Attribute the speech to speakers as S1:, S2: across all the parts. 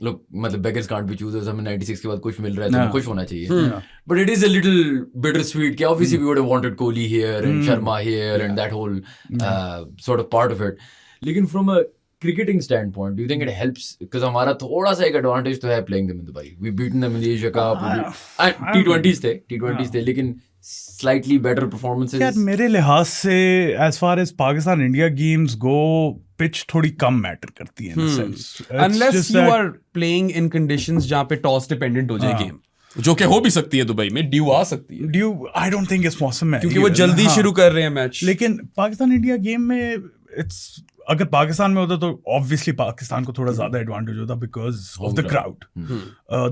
S1: look, मतलब beggars can't be choosers, हमें 96 के बाद कुछ मिल रहा है तो हमें खुश होना चाहिए. But it is a little bittersweet कि obviously we would have wanted Kohli here and Sharma here and that whole sort of part of it. लेकिन from a cricketing standpoint, do you think it helps? Because हमारा थोड़ा सा एक advantage तो है playing them in Dubai. We've beaten them in the Asia Cup. T20s थे, लेकिन slightly better performances.
S2: यार मेरे लिहाज से as far as Pakistan India games go, pitch थोड़ी कम मैटर करती है in a sense.
S3: Unless you are playing in conditions जहाँ पे toss dependent हो जाए game, जो कि हो भी सकती है दुबई में, ड्यू आ सकती है.
S2: ड्यू I don't think इस मौसम में
S3: क्योंकि वो जल्दी शुरू कर रहे हैं मैच.
S2: लेकिन पाकिस्तान इंडिया गेम में अगर पाकिस्तान में होता तो ऑब्वियसली पाकिस्तान को थोड़ा ज्यादा एडवांटेज होता because of the crowd.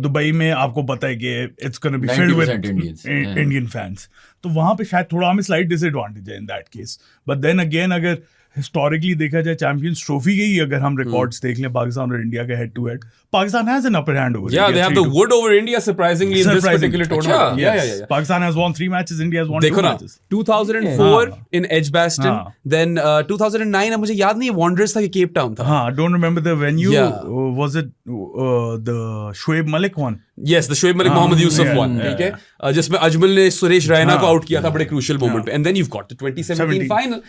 S2: Dubai में आपको पता है कि it's gonna be filled with Indian fans, तो वहां पे शायद थोड़ा हमें स्लाइट डिसएडवांटेज है in that case. But then again अगर हिस्टोरिकली देखा जाए चैंपियंस ट्रॉफी के ही अगर हम रिकॉर्ड्स देख लें पाकिस्तान और इंडिया के head to head, Pakistan has an upper hand over India.
S3: Yeah, they have the wood over India surprisingly in this particular tournament.
S2: Yeah. Pakistan has won 3 matches, India has won 2 matches.
S3: 2004 in Edgbaston, then 2009 मुझे याद नहीं Wanderers था कि Cape Town था.
S2: हाँ, don't remember the venue. Was it the Shoaib Malik one?
S3: Yes, the Shoaib Malik Mohammad Yusuf one. ठीक है, जिसमें अजमल ने सुरेश रैना को आउट किया था बड़े crucial moment पे. And then you've got the 2017 final.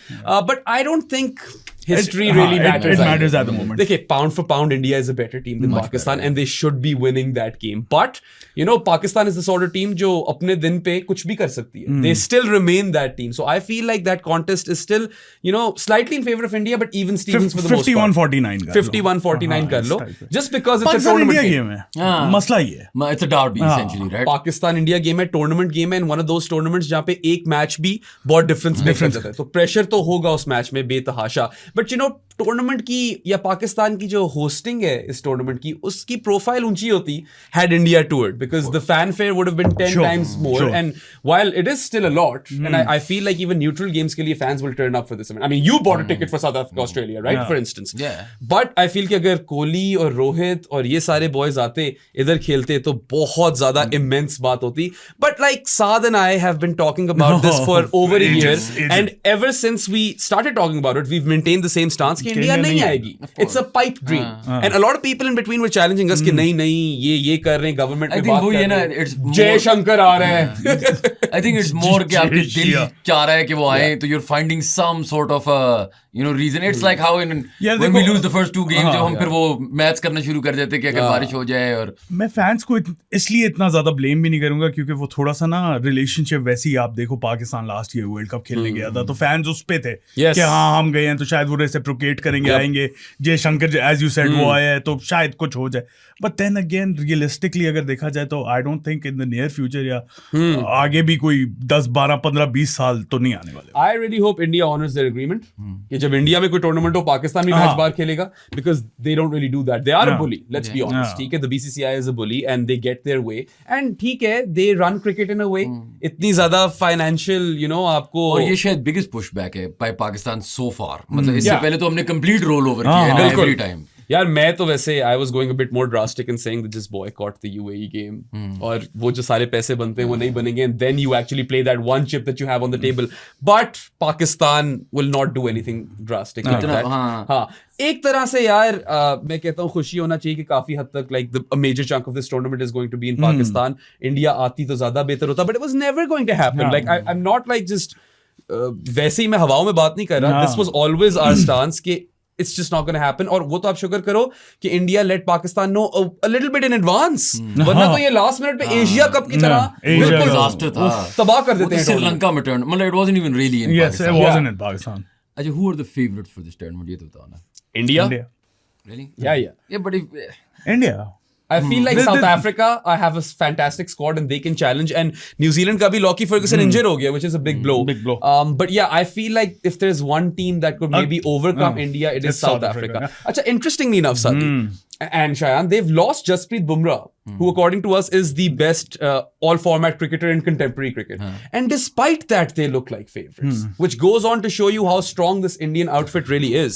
S3: But I don't think history really matters.
S2: It matters at the moment.
S3: देखिए, pound for pound, India is a better team than Pakistan, and they should be winning that game. But you know, Pakistan is the sort of team जो अपने दिन पे कुछ भी कर सकती है. They still remain that team. So I feel like that contest is still, you know, slightly in favor of India, but even Stevens for the most part.
S2: 51-49
S3: 51-49 कर लो. Just because it's a tournament game.
S2: मसला ही है.
S1: It's a derby essentially, right?
S3: Pakistan India game है, tournament game है, and one of those tournaments जहाँ पे एक match भी बहुत difference make कर जाता है. तो pressure तो होगा उस मैच में बेतहाशा. But you know, टूर्नामेंट की या पाकिस्तान की जो होस्टिंग है इस टूर्नामेंट की, उसकी प्रोफाइल ऊंची होती had India toured, because the fanfare would have been 10 times more. And while it is still a lot, and I feel like even neutral games के लिए fans will turn up for this. I mean, you bought a ticket for South Africa, Australia, right? For instance.
S1: Yeah.
S3: But I feel कि अगर कोहली और रोहित और ये सारे boys आते इधर खेलते तो बहुत ज्यादा immense बात होती. But like Saad and I have been talking about this for over a year, and ever since we started talking about it, we've maintained the same stance कि इंडिया नहीं आएगी. It's a pipe dream. And a lot of people in between were challenging us कि नहीं ये कर रहे हैं, government में बात कर रहे हैं, जयशंकर आ रहे हैं.
S1: I think it's more कि आपके दिल चाह रहा है कि वो आए, तो you're finding some sort of a reason. It's like how when we lose the first 2 games, जब हम फिर वो मैच करना शुरू कर देते कि अगर बारिश हो जाए. और
S2: मैं फैंस को इसलिए इतना ज्यादा ब्लेम भी नहीं करूंगा क्योंकि वो थोड़ा सा ना रिलेशनशिप वैसे ही, आप देखो Pakistan last year world cup खेलने गया था तो फैंस उस पे थे कि हाँ हम गए हैं तो शायद वो रेसिप्रोकेट करेंगे, आएंगे. जयशंकर एज यू सेड वो आया है तो शायद कुछ हो जाए. बट देन अगेन रियलिस्टिकली अगर देखा जाए तो I don't think in the near future या आगे भी कोई 10, 12, 15, 20 साल तो नहीं आने वाले.
S3: I really hope India honours their agreement कि जब इंडिया में कोई टूर्नामेंट हो पाकिस्तान भी मैच बाहर खेलेगा, because they don't really do that. They are a bully, let's be honest. ठीक है, the BCCI is a bully and they get their way, and ठीक है, दे रन क्रिकेट इन अ वे. इतनी ज्यादा फाइनेंशियल आपको,
S1: और ये शायद बिगेस्ट पुशबैक है बाय पाकिस्तान सो फार. मतलब इससे पहले तो हमने कंप्लीट रोल ओवर किया है एवरी टाइम.
S3: यार मैं तो वैसे I was going a bit more drastic in saying that just boycott the UAE game, और वो जो सारे पैसे बनते हैं वो नहीं बनेंगे, and then you actually play that one chip that you have on the table. But Pakistan will not do anything drastic like that. हाँ, एक तरह से यार मैं कहता हूँ खुशी होना चाहिए कि काफी हद तक like the major chunk of this tournament is going to be in Pakistan. India आती तो ज्यादा बेहतर होता, but it was never going to happen. Like I am not like just वैसे ही मैं हवाओं में बात नहीं कर रहा. This was always our stance कि it's just not going to happen. और वो तो आप शुक्र करो कि India let Pakistan know a little bit in advance. वरना तो ये लास्ट मिनट पे एशिया कप की तरह बिल्कुल
S1: डिजास्टर था,
S3: तबाह कर देते हैं.
S1: श्रीलंका में टर्न, मतलब it wasn't even really in
S2: Pakistan. Yes, it wasn't in Pakistan.
S1: अच्छा, who are the favorites for this tournament? ये तो बताओ ना.
S3: India.
S1: Really?
S3: Yeah,
S1: but
S2: India.
S3: I feel like South Africa, I have a fantastic squad and they can challenge. And New Zealand का भी Lockie Ferguson injured हो गया, which is a big blow.
S2: Big blow.
S3: But yeah, I feel like if there's one team that could maybe overcome India, it is South Africa. Acha, interestingly enough, Sadi and Shayan, they've lost Jasprit Bumrah, who according to us is the best all-format cricketer in contemporary cricket. And despite that, they look like favorites, which goes on to show you how strong this Indian outfit really is.